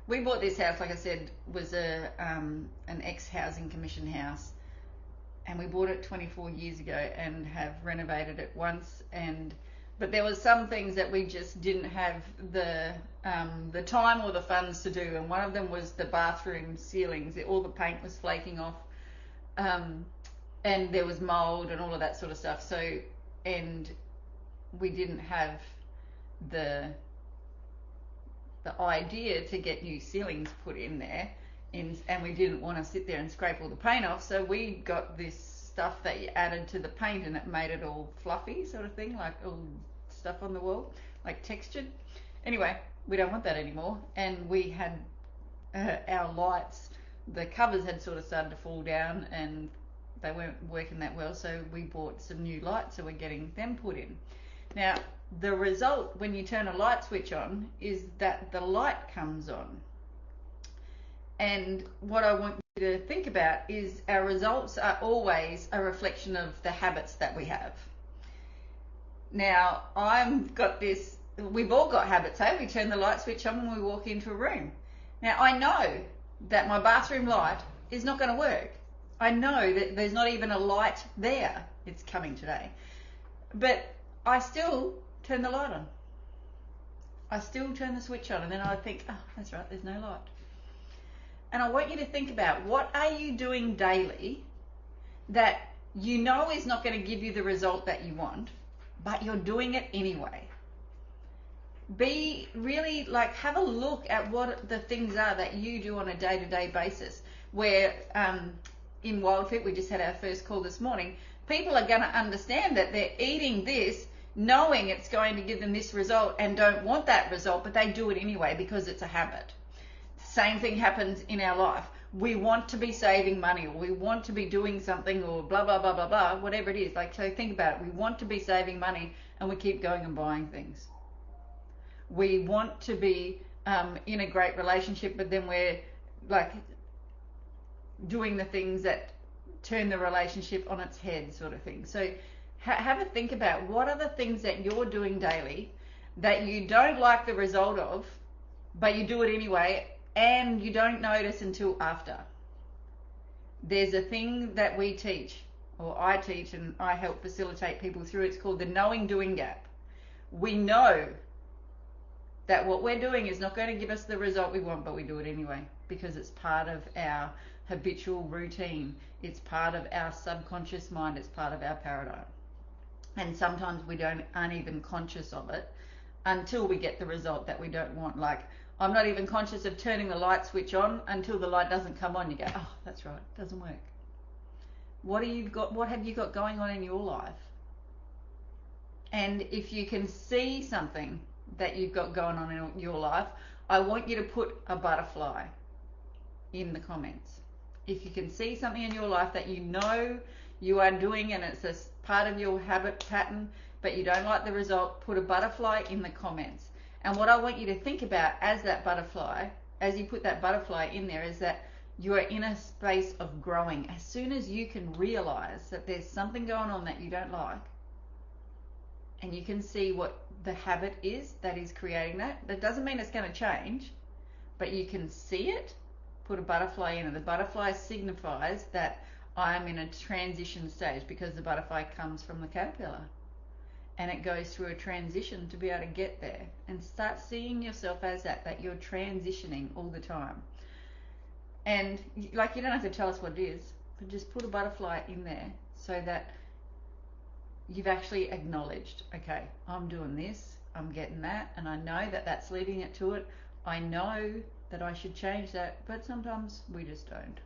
we bought this house, like I said, was an ex-housing commission house, and we bought it 24 years ago and have renovated it once. But there was some things that we just didn't have the time or the funds to do, and one of them was the bathroom ceilings. All the paint was flaking off, and there was mold and all of that sort of stuff. So, and we didn't have the idea to get new ceilings put in there, and we didn't want to sit there and scrape all the paint off. So we got this stuff that you added to the paint, and it made it all fluffy sort of thing, like all stuff on the wall, like textured. Anyway, we don't want that anymore. And we had our lights, the covers had sort of started to fall down and they weren't working that well, so we bought some new lights, so we're getting them put in. Now, the result when you turn a light switch on is that the light comes on. And what I want you to think about is our results are always a reflection of the habits that we have. Now, we've all got habits, hey? We turn the light switch on when we walk into a room. Now, I know that my bathroom light is not going to work. I know that there's not even a light there. It's coming today. But I still turn the light on. I still turn the switch on, and then I think, oh, that's right, there's no light. And I want you to think about, what are you doing daily that you know is not going to give you the result that you want, but you're doing it anyway? Be really, have a look at what the things are that you do on a day-to-day basis. Where in Wildfit, we just had our first call this morning, people are going to understand that they're eating this knowing it's going to give them this result and don't want that result, but they do it anyway because it's a habit. Same thing happens in our life. We want to be saving money, or we want to be doing something, or blah, blah, blah, blah, blah, whatever it is. So think about it. We want to be saving money, and we keep going and buying things. We want to be in a great relationship, but then we're doing the things that turn the relationship on its head, sort of thing. So have a think about, what are the things that you're doing daily that you don't like the result of, but you do it anyway, and you don't notice until after. There's a thing that we teach, or I teach, and I help facilitate people through. It's called the knowing doing gap. We know that what we're doing is not going to give us the result we want, but we do it anyway because it's part of our habitual routine. It's part of our subconscious mind. It's part of our paradigm. And sometimes we aren't even conscious of it until we get the result that we don't want. I'm not even conscious of turning the light switch on until the light doesn't come on. You go, oh, that's right, it doesn't work. What have you got going on in your life? And if you can see something that you've got going on in your life, I want you to put a butterfly in the comments. If you can see something in your life that you know you are doing and it's a part of your habit pattern, but you don't like the result, put a butterfly in the comments. And what I want you to think about as that butterfly, as you put that butterfly in there, is that you are in a space of growing. As soon as you can realize that there's something going on that you don't like, and you can see what the habit is that is creating that doesn't mean it's going to change, but you can see it, put a butterfly in it. The butterfly signifies that I'm in a transition stage, because the butterfly comes from the caterpillar and it goes through a transition to be able to get there. And start seeing yourself as that you're transitioning all the time. And you don't have to tell us what it is, but just put a butterfly in there so that you've actually acknowledged, okay, I'm doing this, I'm getting that, and I know that that's leading it to it. I know that I should change that, but sometimes we just don't.